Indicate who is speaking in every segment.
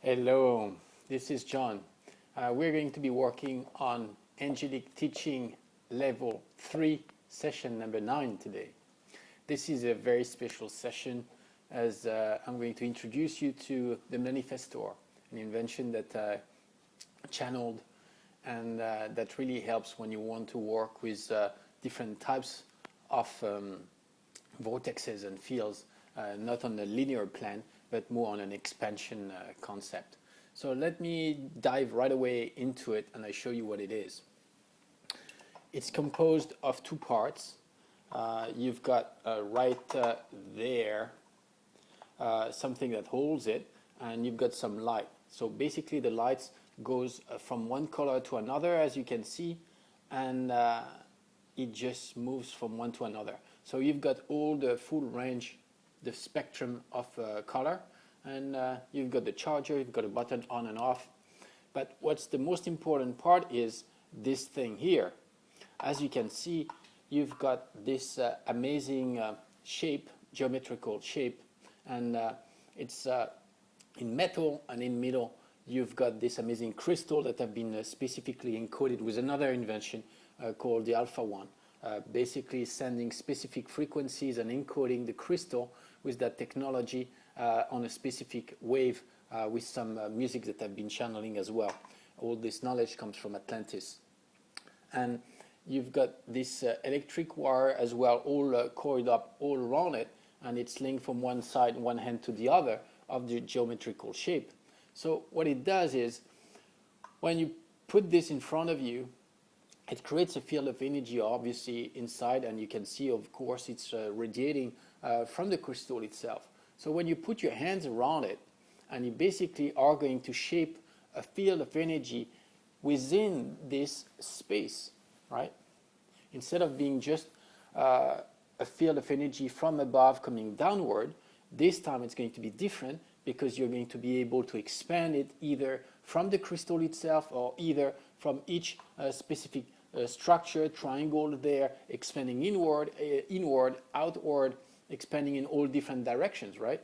Speaker 1: Hello, this is John. We're going to be working on Angelic Teaching Level 3, session number 9 today. This is a very special session as I'm going to introduce you to the manifestor, an invention that I channeled and that really helps when you want to work with different types of vortexes and fields, not on a linear plan, but more on an expansion concept. So let me dive right away into it and I show you what it is. It's composed of two parts. You've got right there something that holds it, and you've got some light. So basically the light goes from one color to another, as you can see, and it just moves from one to another. So you've got all the full range, the spectrum of color, and you've got the charger, you've got a button on and off. But what's the most important part is this thing here. As you can see, you've got this amazing shape, geometrical shape, and it's in metal, and in middle you've got this amazing crystal that have been specifically encoded with another invention called the Alpha 1. Basically sending specific frequencies and encoding the crystal with that technology on a specific wave with some music that I've been channeling as well. All this knowledge comes from Atlantis. And you've got this electric wire as well, all coiled up all around it, and it's linked from one side, one hand to the other of the geometrical shape. So what it does is, when you put this in front of you, it creates a field of energy obviously inside, and you can see of course it's radiating from the crystal itself. So when you put your hands around it, and you basically are going to shape a field of energy within this space, right? Instead of being just a field of energy from above coming downward, this time it's going to be different, because you're going to be able to expand it either from the crystal itself or either from each specific structure, triangle there, expanding inward, outward, expanding in all different directions, right?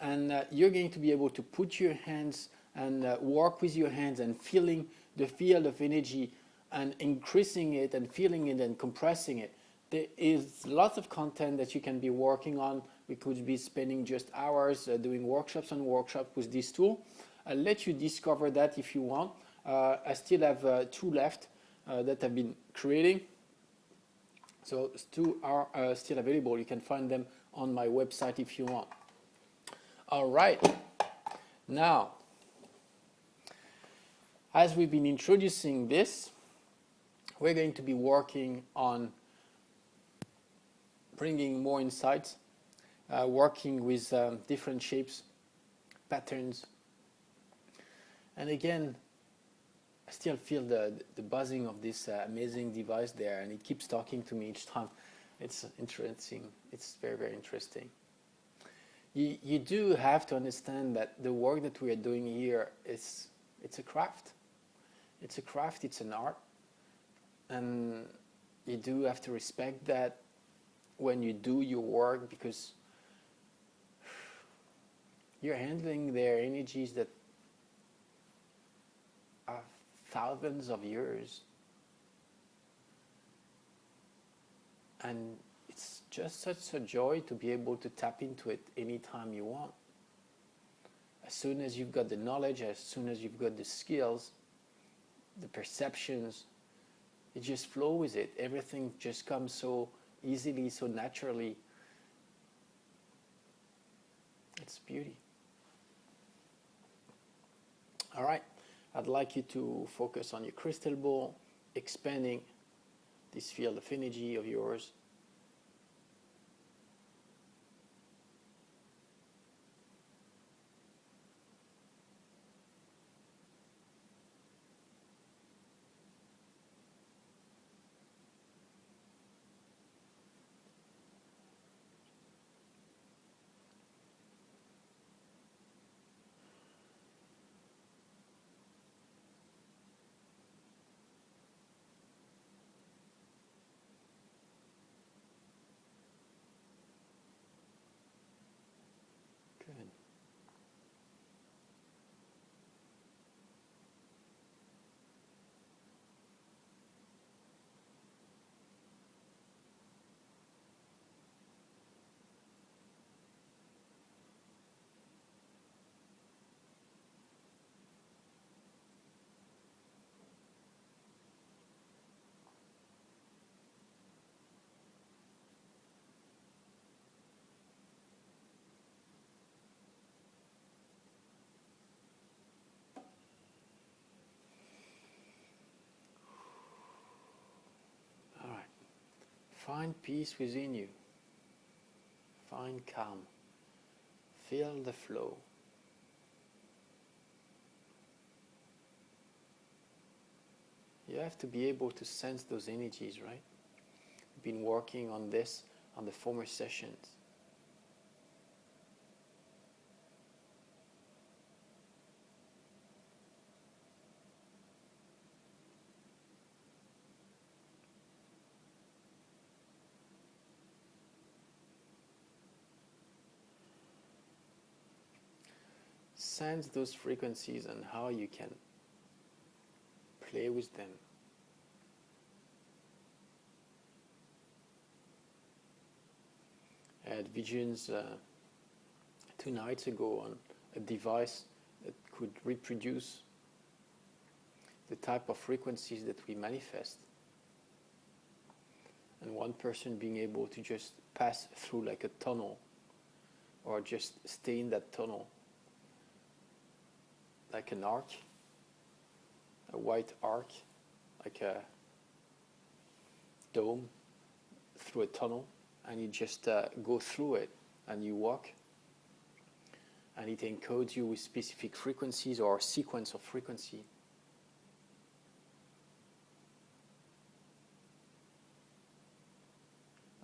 Speaker 1: And you're going to be able to put your hands and work with your hands and feeling the field of energy and increasing it and feeling it and compressing it. There is lots of content that you can be working on. We could be spending just hours doing workshops and workshops with this tool. I'll let you discover that if you want. I still have two left that I've been creating. So two are still available. You can find them on my website if you want. All right. Now, as we've been introducing this, we're going to be working on bringing more insights, working with different shapes, patterns. And again, I still feel the buzzing of this amazing device there, and it keeps talking to me each time. It's interesting. It's very, very interesting. You do have to understand that the work that we are doing here it's a craft. It's a craft, it's an art. And you do have to respect that when you do your work, because you're handling their energies that are thousands of years, and it's just such a joy to be able to tap into it anytime you want. As soon as you've got the knowledge, as soon as you've got the skills, the perceptions, you just flow with it. Everything just comes so easily, so naturally. It's beauty. All right, I'd like you to focus on your crystal ball, expanding this field of energy of yours. Find peace within you. Find calm. Feel the flow. You have to be able to sense those energies, right? We've been working on this on the former sessions. Sense those frequencies and how you can play with them. I had visions 2 nights ago on a device that could reproduce the type of frequencies that we manifest. And one person being able to just pass through like a tunnel, or just stay in that tunnel like an arc, a white arc, like a dome through a tunnel, and you just go through it and you walk, and it encodes you with specific frequencies or a sequence of frequency.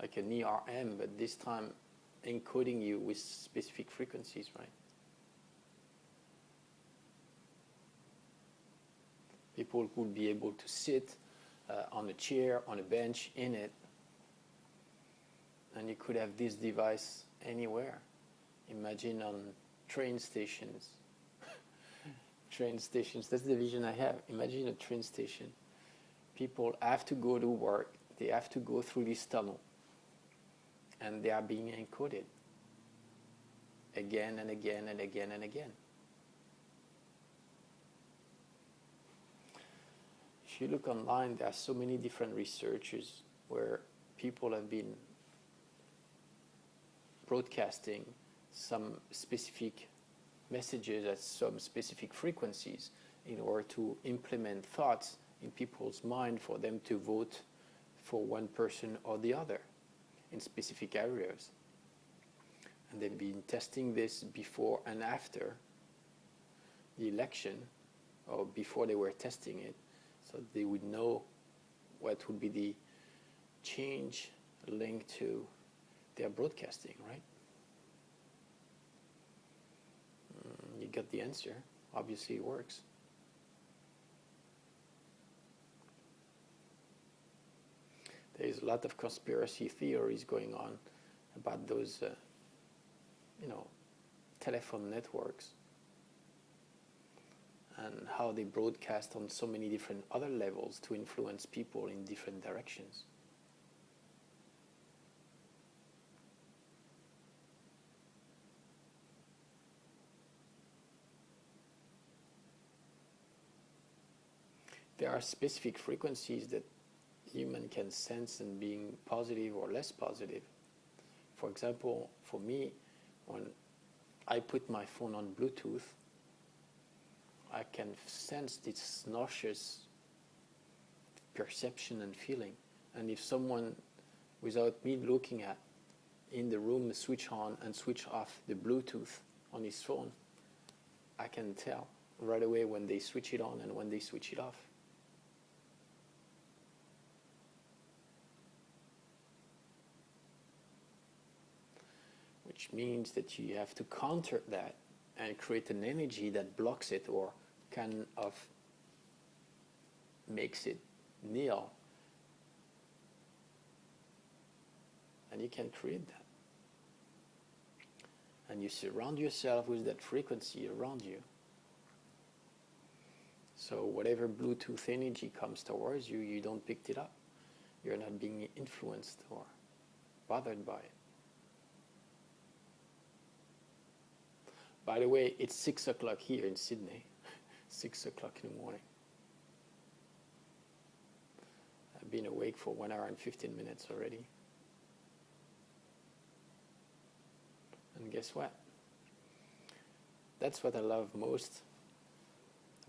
Speaker 1: Like an ERM, but this time encoding you with specific frequencies, right? People would be able to sit on a chair, on a bench, in it, and you could have this device anywhere. Imagine on train stations. Train stations, that's the vision I have. Imagine a train station. People have to go to work, they have to go through this tunnel, and they are being encoded again and again and again and again. If you look online, there are so many different researches where people have been broadcasting some specific messages at some specific frequencies in order to implement thoughts in people's mind for them to vote for one person or the other in specific areas. And they've been testing this before and after the election, or before they were testing it, so they would know what would be the change linked to their broadcasting, right? You got the answer. Obviously it works. There's a lot of conspiracy theories going on about those, telephone networks and how they broadcast on so many different other levels to influence people in different directions. There are specific frequencies that human can sense and being positive or less positive. For example, for me, when I put my phone on Bluetooth, I can sense this nauseous perception and feeling. And if someone, without me looking at, in the room, switch on and switch off the Bluetooth on his phone, I can tell right away when they switch it on and when they switch it off. Which means that you have to counter that and create an energy that blocks it or kind of makes it nil. And you can create that. And you surround yourself with that frequency around you. So whatever Bluetooth energy comes towards you, you don't pick it up. You're not being influenced or bothered by it. By the way, it's 6 o'clock here in Sydney, 6 o'clock in the morning. I've been awake for 1 hour and 15 minutes already. And guess what? That's what I love most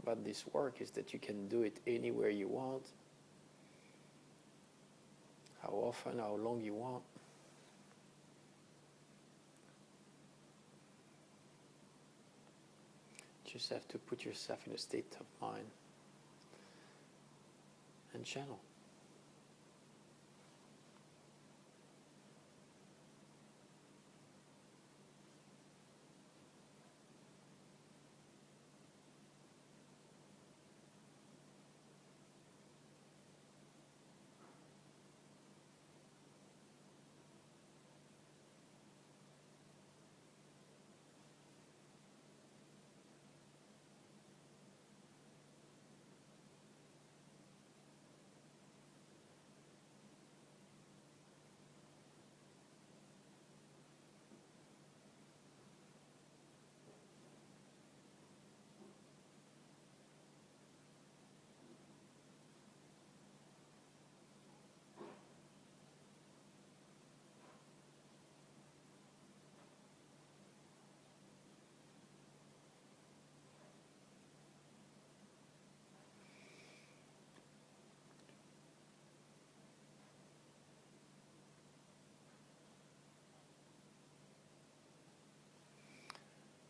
Speaker 1: about this work, is that you can do it anywhere you want, how often, how long you want. Just have to put yourself in a state of mind and channel.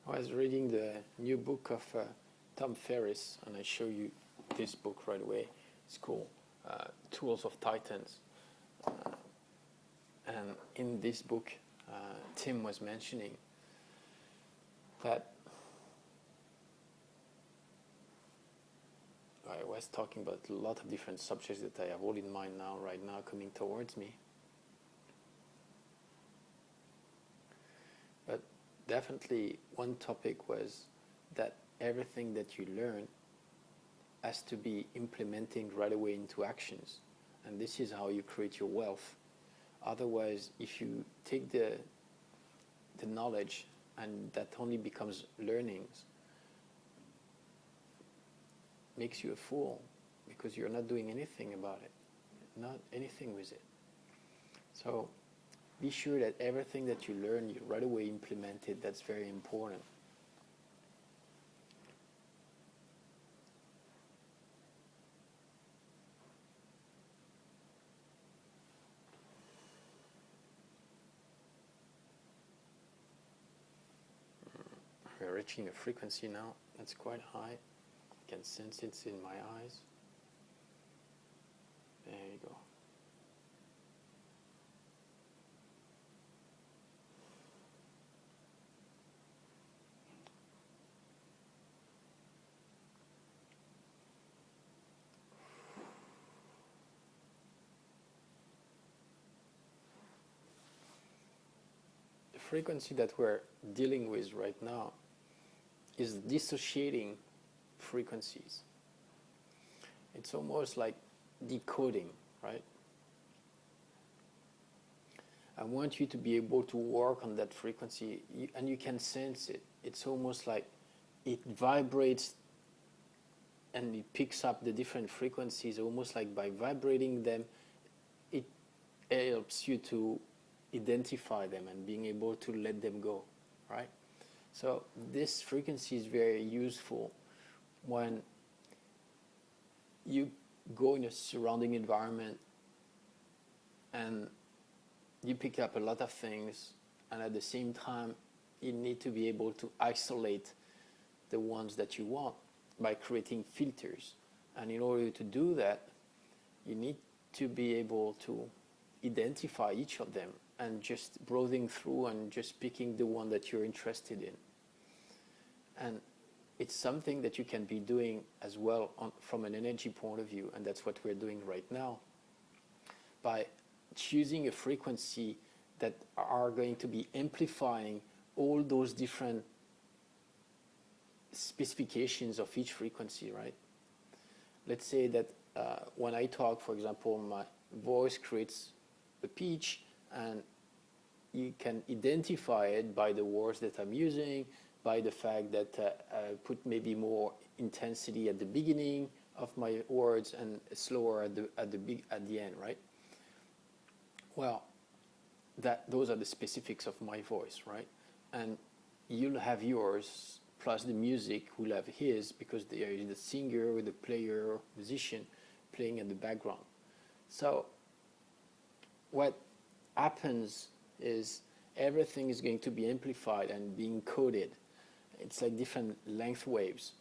Speaker 1: I was reading the new book of Tom Ferriss, and I show you this book right away. It's called Tools of Titans. And in this book, Tim was mentioning that I was talking about a lot of different subjects that I have all in mind now, right now, coming towards me. But definitely one topic was that everything that you learn has to be implementing right away into actions. And this is how you create your wealth. Otherwise, if you take the knowledge and that only becomes learnings, makes you a fool because you're not doing anything about it, not anything with it. So be sure that everything that you learn, you right away implement it. That's very important. We're reaching a frequency now that's quite high. I can sense it in my eyes. There you go. The frequency that we're dealing with right now is dissociating frequencies. It's almost like decoding, right? I want you to be able to work on that frequency, and you can sense it. It's almost like it vibrates and it picks up the different frequencies, almost like by vibrating them, it helps you to identify them and being able to let them go, right? So this frequency is very useful when you go in a surrounding environment and you pick up a lot of things, and at the same time you need to be able to isolate the ones that you want by creating filters. And in order to do that, you need to be able to identify each of them and just browsing through and just picking the one that you're interested in. And it's something that you can be doing as well from an energy point of view, and that's what we're doing right now. By choosing a frequency that are going to be amplifying all those different specifications of each frequency, right? Let's say that when I talk, for example, my voice creates a pitch, and you can identify it by the words that I'm using, by the fact that I put maybe more intensity at the beginning of my words and slower at the end, right? Well, those are the specifics of my voice, right? And you'll have yours, plus the music will have his, because there is the singer or the player or musician playing in the background. So what happens is everything is going to be amplified and being coded. It's like different length waves.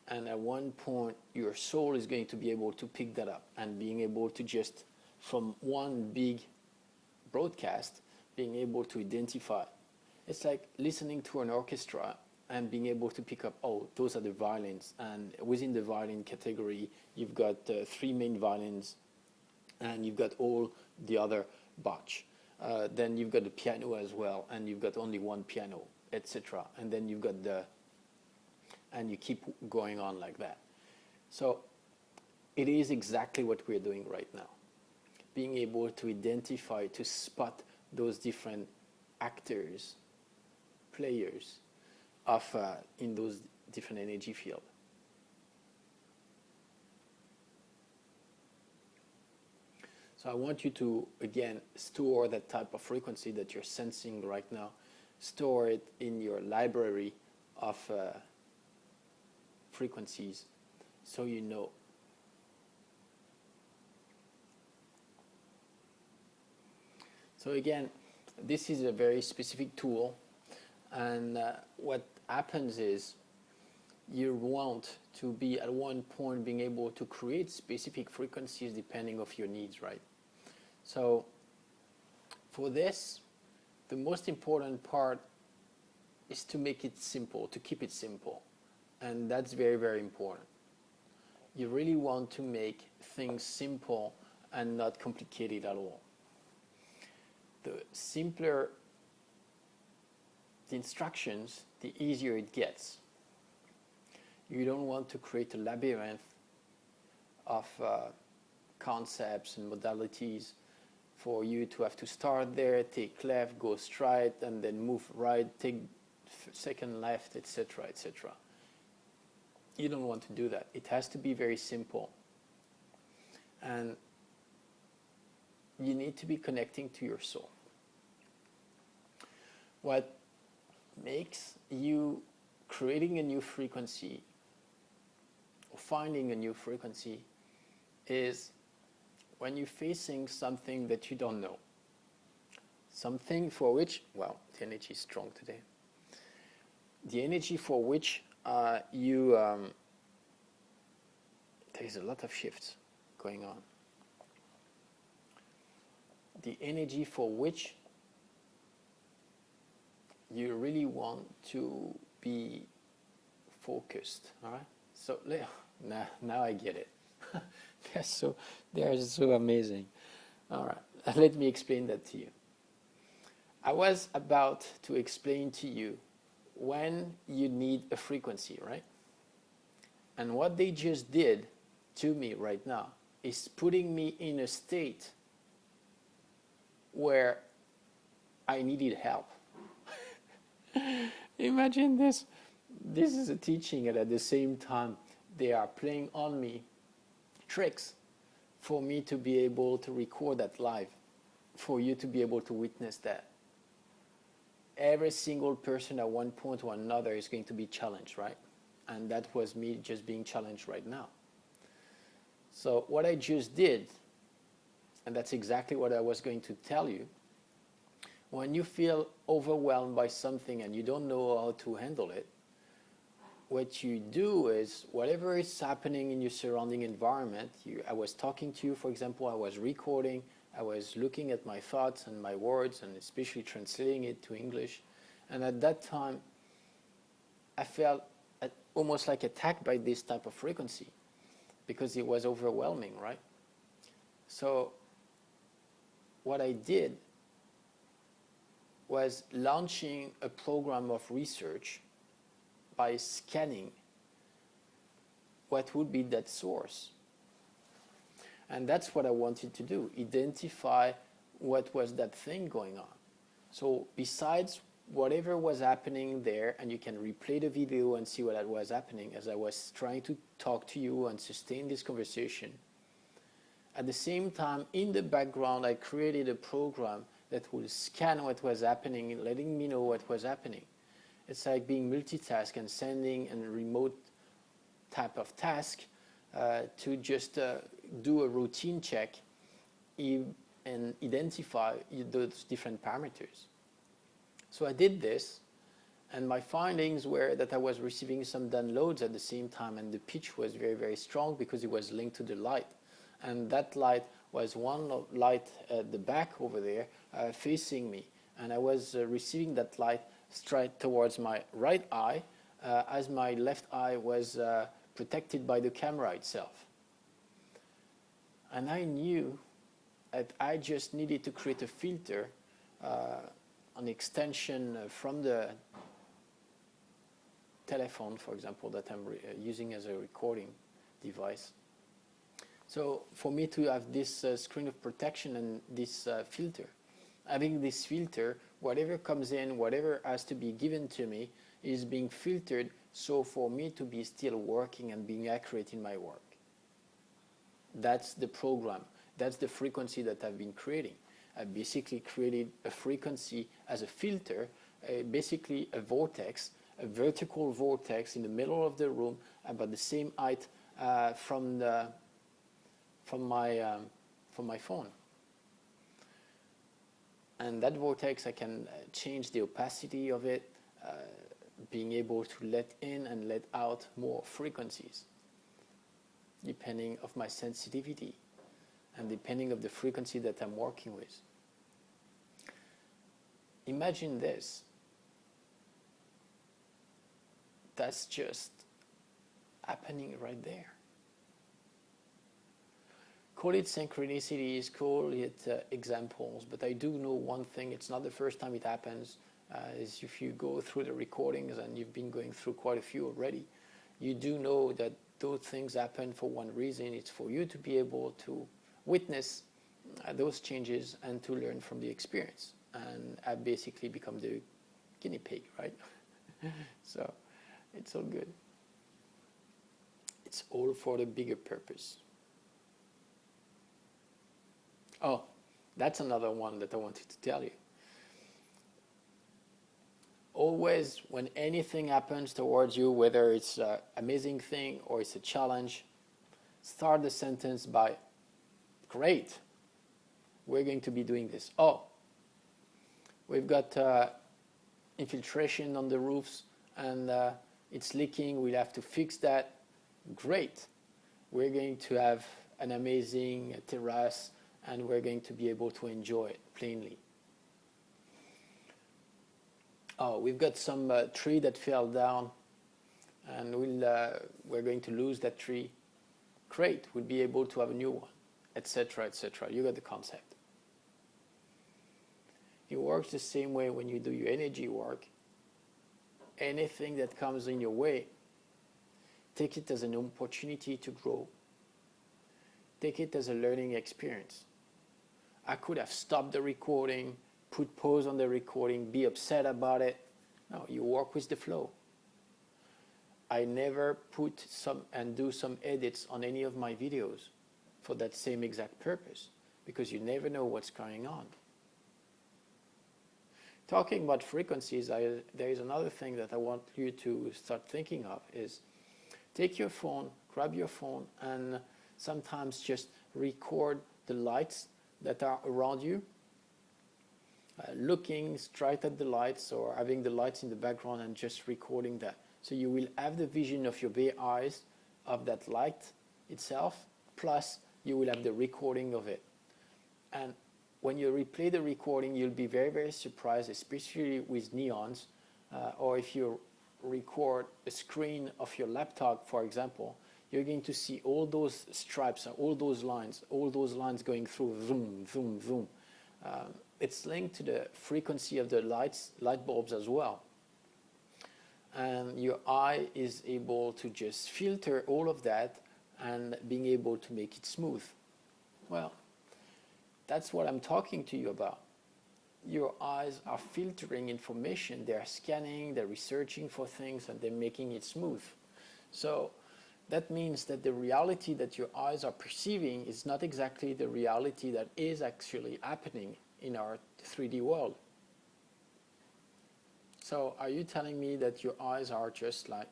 Speaker 1: And at one point, your soul is going to be able to pick that up and being able to just, from one big broadcast, being able to identify. It's like listening to an orchestra and being able to pick up, oh, those are the violins. And within the violin category, you've got three main violins, and you've got all the other batch. Then you've got the piano as well, and you've got only one piano, etc. And then you've got and you keep going on like that. So it is exactly what we're doing right now. Being able to identify, to spot those different actors, players of in those different energy fields. So I want you to, again, store that type of frequency that you're sensing right now. Store it in your library of frequencies so you know. So again, this is a very specific tool, and what happens is you want to be at one point being able to create specific frequencies depending of your needs, right? So for this, the most important part is to make it simple, to keep it simple. And that's very, very important. You really want to make things simple and not complicated at all. The simpler the instructions, the easier it gets. You don't want to create a labyrinth of concepts and modalities for you to have to start there, take left, go straight, and then move right, take second left, etc., etc. You don't want to do that. It has to be very simple. And you need to be connecting to your soul. What makes you creating a new frequency or finding a new frequency is when you're facing something that you don't know. Something for which, well, the energy is strong today. The energy for which there is a lot of shifts going on. The energy for which you really want to be focused, all right? So now I get it. They're so amazing. All right, let me explain that to you. I was about to explain to you when you need a frequency, right? And what they just did to me right now is putting me in a state where I needed help. Imagine this. This is a teaching, and at the same time, they are playing on me tricks for me to be able to record that live, for you to be able to witness that. Every single person at one point or another is going to be challenged, right? And that was me just being challenged right now. So what I just did, and that's exactly what I was going to tell you, when you feel overwhelmed by something and you don't know how to handle it, what you do is whatever is happening in your surrounding environment, I was talking to you, for example, I was recording, I was looking at my thoughts and my words and especially translating it to English. And at that time, I felt almost like attacked by this type of frequency because it was overwhelming, right? So what I did was launching a program of research by scanning what would be that source. And that's what I wanted to do, identify what was that thing going on. So besides whatever was happening there, and you can replay the video and see what was happening as I was trying to talk to you and sustain this conversation, at the same time, in the background, I created a program that would scan what was happening, letting me know what was happening. It's like being multitask and sending a remote type of task to just do a routine check and and identify those different parameters. So I did this, and my findings were that I was receiving some downloads at the same time, and the pitch was very, very strong because it was linked to the light. And that light was one light at the back over there facing me. And I was receiving that light straight towards my right eye as my left eye was protected by the camera itself. And I knew that I just needed to create a filter, an extension from the telephone, for example, that I'm using as a recording device. So for me to have this screen of protection and this filter, having this filter, whatever comes in, whatever has to be given to me is being filtered, so for me to be still working and being accurate in my work. That's the program. That's the frequency that I've been creating. I basically created a frequency as a filter, basically a vortex, a vertical vortex in the middle of the room, about the same height from my phone. And that vortex, I can change the opacity of it, being able to let in and let out more frequencies, depending of my sensitivity and depending of the frequency that I'm working with. Imagine this. That's just happening right there. Call it synchronicities, call it examples, but I do know one thing, it's not the first time it happens, is if you go through the recordings, and you've been going through quite a few already, you do know that those things happen for one reason. It's for you to be able to witness those changes and to learn from the experience. And I basically become the guinea pig, right? So it's all good. It's all for the bigger purpose. Oh, that's another one that I wanted to tell you. Always, when anything happens towards you, whether it's an amazing thing or it's a challenge, start the sentence by, great, we're going to be doing this. Oh, we've got infiltration on the roofs and it's leaking, we'll have to fix that. Great, we're going to have an amazing terrace and we're going to be able to enjoy it plainly. Oh, we've got some tree that fell down and we're going to lose that tree. Great, we'll be able to have a new one, etc., etc. You got the concept. It works the same way when you do your energy work. Anything that comes in your way, take it as an opportunity to grow. Take it as a learning experience. I could have stopped the recording, put pause on the recording, be upset about it. No, you work with the flow. I never put some and do some edits on any of my videos for that same exact purpose, because you never know what's going on. Talking about frequencies, there is another thing that I want you to start thinking of is take your phone, grab your phone, and sometimes just record the lights that are around you, looking straight at the lights or having the lights in the background and just recording that. So you will have the vision of your bare eyes of that light itself, plus you will have the recording of it. And when you replay the recording, you'll be very, very surprised, especially with neons, or if you record a screen of your laptop, for example, you're going to see all those stripes, all those lines going through, zoom, zoom, zoom. It's linked to the frequency of the light bulbs as well. And your eye is able to just filter all of that and being able to make it smooth. Well, that's what I'm talking to you about. Your eyes are filtering information, they're scanning, they're researching for things, and they're making it smooth. So that means that the reality that your eyes are perceiving is not exactly the reality that is actually happening in our 3D world. So are you telling me that your eyes are just like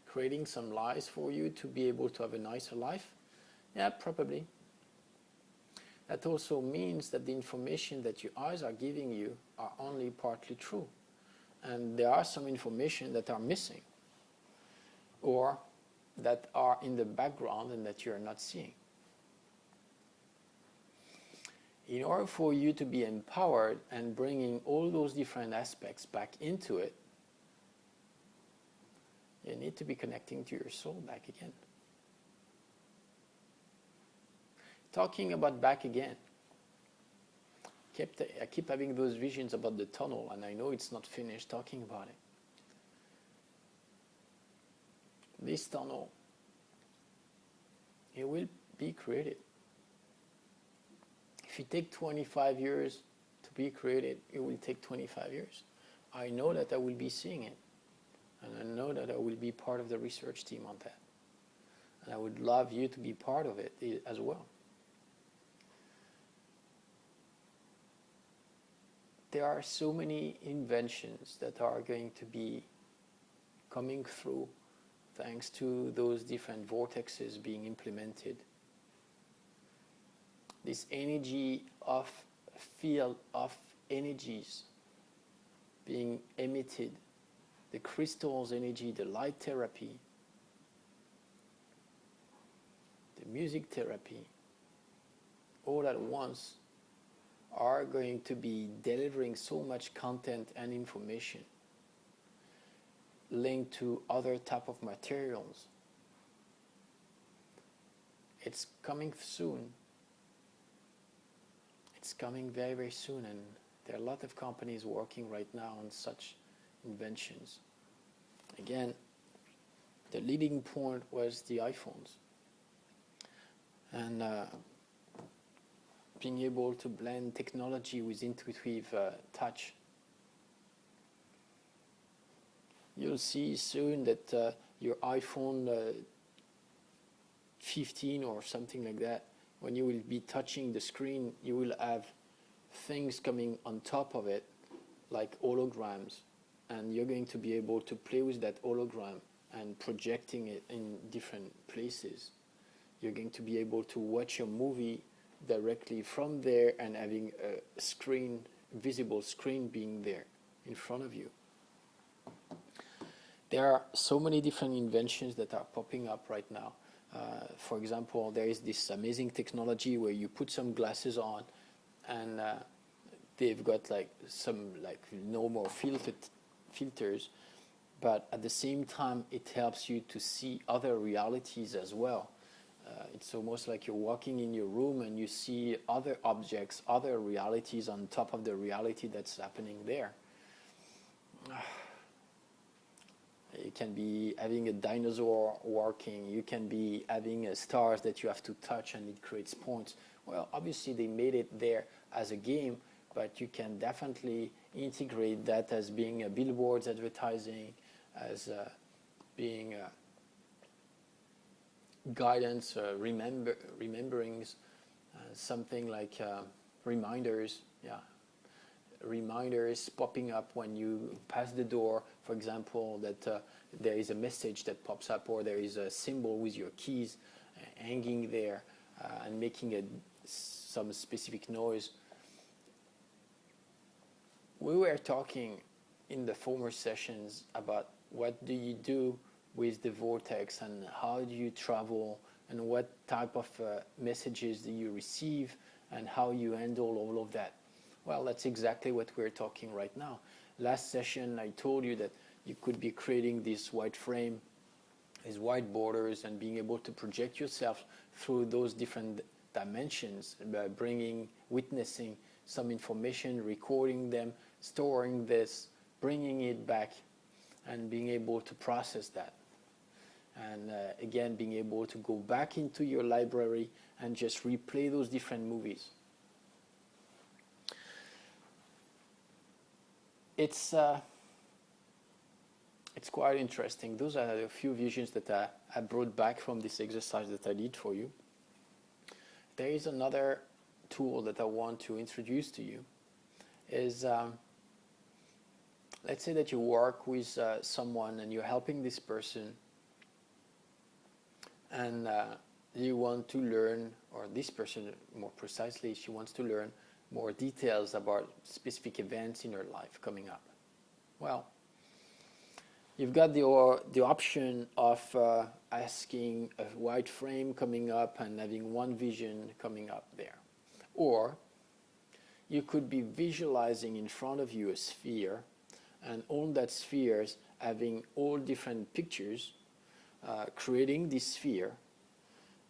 Speaker 1: creating some lies for you to be able to have a nicer life? Yeah, probably. that also means that the information that your eyes are giving you are only partly true. And there are some information that are missing or that are in the background and that you're not seeing. In order for you to be empowered and bringing all those different aspects back into it, you need to be connecting to your soul back again. Talking about back again, I keep having those visions about the tunnel, and I know it's not finished talking about it. This tunnel, it will be created. If it takes 25 years to be created, it will take 25 years. I know that I will be seeing it. And I know that I will be part of the research team on that. And I would love you to be part of it as well. There are so many inventions that are going to be coming through thanks to those different vortexes being implemented. This energy of field of energies being emitted, the crystals energy, the light therapy, the music therapy, all at once are going to be delivering so much content and information linked to other type of materials. It's coming soon. It's coming very, very soon, and there are a lot of companies working right now on such inventions. Again, the leading point was the iPhones. And being able to blend technology with intuitive touch. You'll see soon that your iPhone 15 or something like that, when you will be touching the screen, you will have things coming on top of it, like holograms, and you're going to be able to play with that hologram and projecting it in different places. You're going to be able to watch your movie directly from there and having a screen, visible screen being there in front of you. There are so many different inventions that are popping up right now. For example, there is this amazing technology where you put some glasses on and they've got like some like no more filters, but at the same time it helps you to see other realities as well. It's almost like you're walking in your room and you see other objects, other realities on top of the reality that's happening there. You can be having a dinosaur walking. You can be having stars that you have to touch and it creates points. Well, obviously they made it there as a game, but you can definitely integrate that as being a billboards advertising, as being guidance, rememberings, something like reminders. Yeah. Reminders popping up when you pass the door, for example, that there is a message that pops up, or there is a symbol with your keys hanging there and making some specific noise. We were talking in the former sessions about what do you do with the vortex and how do you travel and what type of messages do you receive and how you handle all of that. Well, that's exactly what we're talking right now. Last session, I told you that you could be creating this white frame, these white borders, and being able to project yourself through those different dimensions by witnessing some information, recording them, storing this, bringing it back, and being able to process that. And again, being able to go back into your library and just replay those different movies. It's quite interesting. Those are a few visions that I brought back from this exercise that I did for you. There is another tool that I want to introduce to you. Is let's say that you work with someone and you're helping this person, and you want to learn, or this person more precisely, she wants to learn more details about specific events in her life coming up. Well, you've got the option of asking a white frame coming up and having one vision coming up there. Or you could be visualizing in front of you a sphere, and on that sphere having all different pictures, creating this sphere,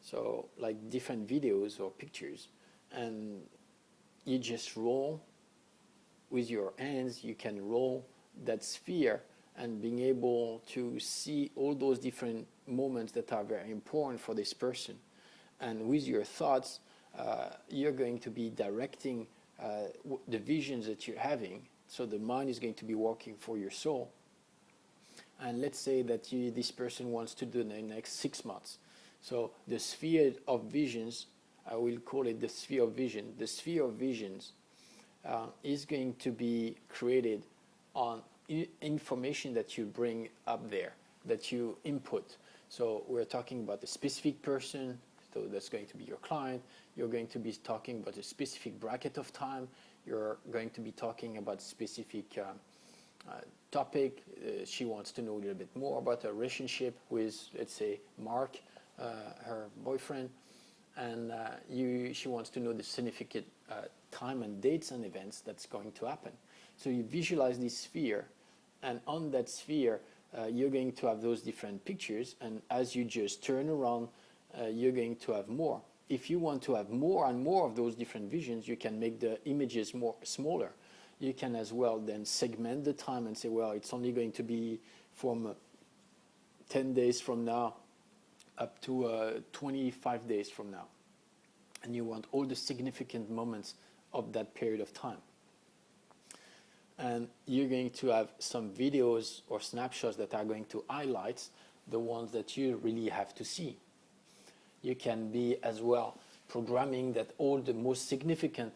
Speaker 1: so like different videos or pictures, and you just roll with your hands. You can roll that sphere and being able to see all those different moments that are very important for this person. And with your thoughts, you're going to be directing the visions that you're having. So the mind is going to be working for your soul. And let's say that this person wants to do in the next 6 months. So the sphere of visions, I will call it the sphere of vision. The sphere of visions is going to be created on information that you bring up there, that you input. So we're talking about a specific person, so that's going to be your client. You're going to be talking about a specific bracket of time. You're going to be talking about a specific topic. She wants to know a little bit more about her relationship with, let's say, Mark, her boyfriend, and she wants to know the significant time and dates and events that's going to happen. So you visualize this sphere, and on that sphere, you're going to have those different pictures, and as you just turn around, you're going to have more. If you want to have more and more of those different visions, you can make the images smaller. You can as well then segment the time and say, well, it's only going to be from 10 days from now up to 25 days from now. And you want all the significant moments of that period of time. And you're going to have some videos or snapshots that are going to highlight the ones that you really have to see. You can be as well programming that all the most significant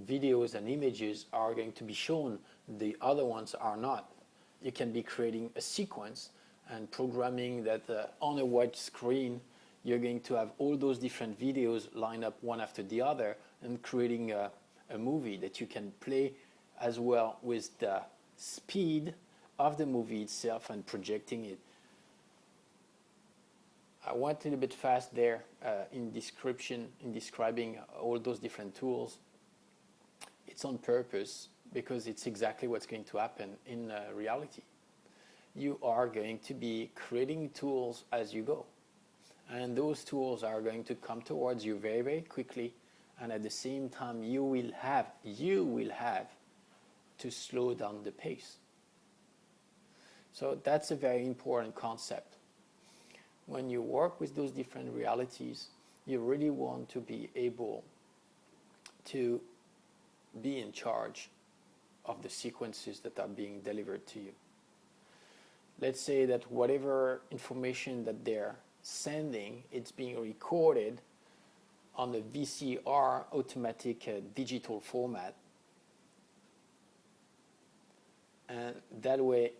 Speaker 1: videos and images are going to be shown, the other ones are not. You can be creating a sequence and programming that on a white screen you're going to have all those different videos lined up one after the other, and creating a movie that you can play as well with the speed of the movie itself and projecting it. I went a little bit fast there in describing all those different tools. It's on purpose because it's exactly what's going to happen in reality. You are going to be creating tools as you go. And those tools are going to come towards you very, very quickly. And at the same time, you will have to slow down the pace. So that's a very important concept. When you work with those different realities, you really want to be able to be in charge of the sequences that are being delivered to you. Let's say that whatever information that they're sending, it's being recorded on a VCR automatic digital format. And that way,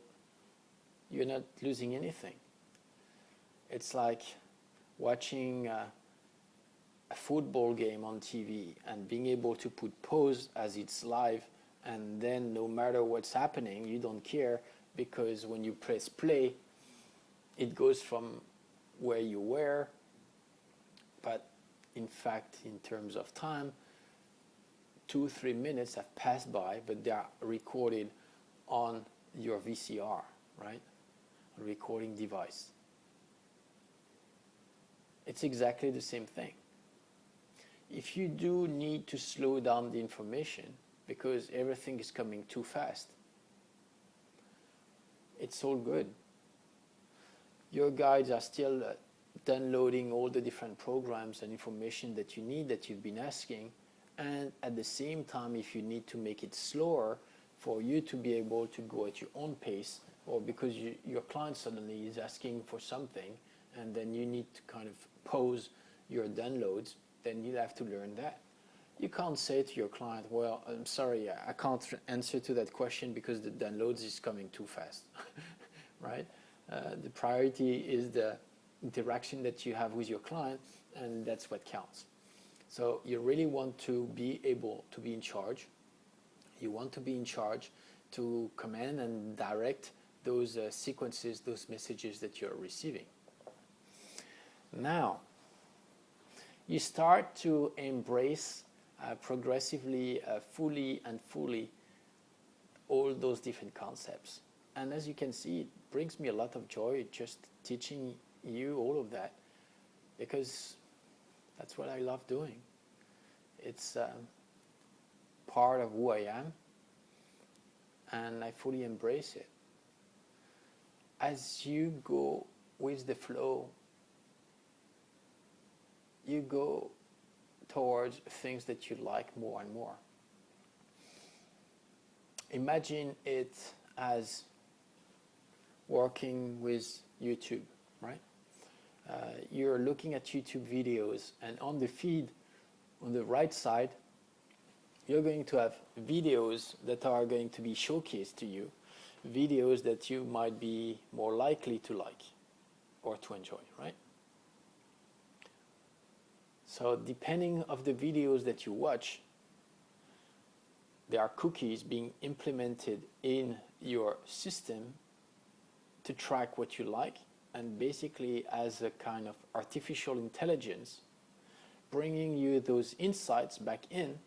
Speaker 1: you're not losing anything. It's like watching a football game on TV and being able to put pause as it's live, and then no matter what's happening, you don't care, because when you press play, it goes from where you were, but in fact, in terms of time, 2-3 minutes have passed by, but they are recorded on your VCR, right? A recording device. It's exactly the same thing. If you do need to slow down the information because everything is coming too fast, it's all good. Your guides are still downloading all the different programs and information that you need, that you've been asking, and at the same time, if you need to make it slower for you to be able to go at your own pace, or because your client suddenly is asking for something, and then you need to kind of pause your downloads, then you have to learn that. You can't say to your client, well, I'm sorry, I can't answer to that question because the downloads is coming too fast, right? The priority is the interaction that you have with your client, and that's what counts. So you really want to be able to be in charge. You want to be in charge to command and direct those sequences, those messages that you're receiving. Now, you start to embrace progressively, fully all those different concepts. And as you can see, it brings me a lot of joy just teaching you all of that, because that's what I love doing. It's part of who I am, and I fully embrace it. As you go with the flow, you go towards things that you like more and more. Imagine it as working with YouTube, right? You're looking at YouTube videos, and on the feed, on the right side, you're going to have videos that are going to be showcased to you, videos that you might be more likely to like or to enjoy, right? So depending on the videos that you watch, there are cookies being implemented in your system to track what you like, and basically as a kind of artificial intelligence, bringing you those insights back in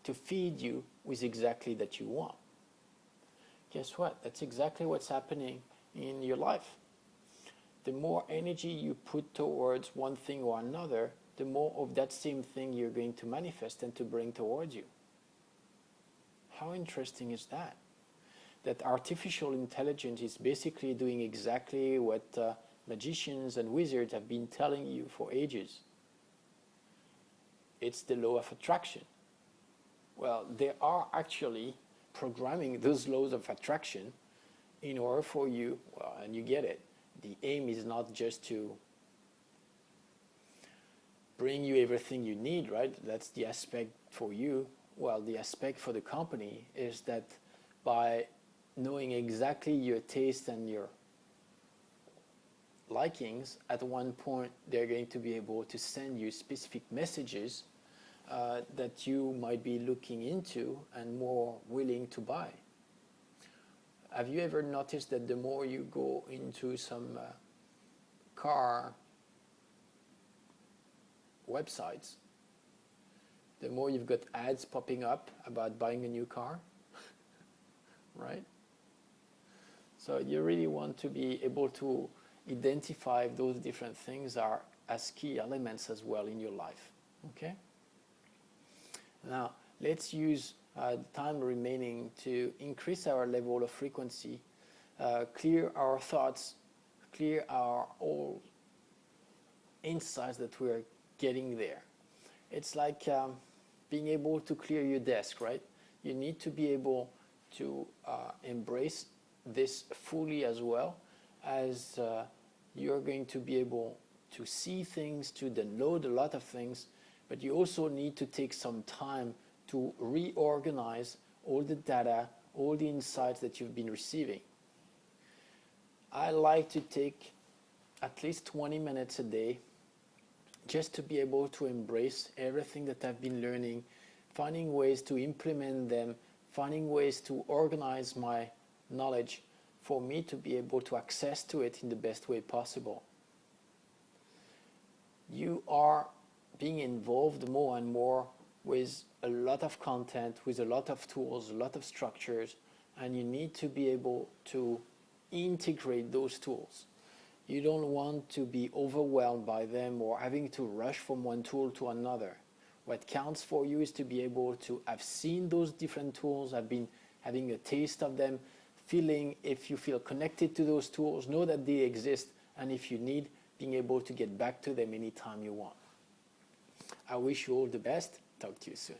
Speaker 1: to feed you with exactly that you want. Guess what? That's exactly what's happening in your life. The more energy you put towards one thing or another, the more of that same thing you're going to manifest and to bring towards you. How interesting is that? That artificial intelligence is basically doing exactly what magicians and wizards have been telling you for ages. It's the law of attraction. Well, they are actually programming those laws of attraction in order for you, well, and you get it. The aim is not just to bring you everything you need, right? That's the aspect for you. Well, the aspect for the company is that by knowing exactly your taste and your likings, at one point they're going to be able to send you specific messages that you might be looking into and more willing to buy. Have you ever noticed that the more you go into some car websites, the more you've got ads popping up about buying a new car, right? So you really want to be able to identify if those different things are as key elements as well in your life, okay? Now, let's use the time remaining to increase our level of frequency, clear our thoughts, clear our all insights that we're getting there. It's like being able to clear your desk, right? You need to be able to embrace this fully, as well as you're going to be able to see things, to download a lot of things, but you also need to take some time to reorganize all the data, all the insights that you've been receiving. I like to take at least 20 minutes a day just to be able to embrace everything that I've been learning, finding ways to implement them, finding ways to organize my knowledge for me to be able to access to it in the best way possible. You are being involved more and more with a lot of content, with a lot of tools, a lot of structures, and you need to be able to integrate those tools. You don't want to be overwhelmed by them or having to rush from one tool to another. What counts for you is to be able to have seen those different tools, have been having a taste of them, feeling if you feel connected to those tools, know that they exist, and if you need, being able to get back to them anytime you want. I wish you all the best. Talk to you soon.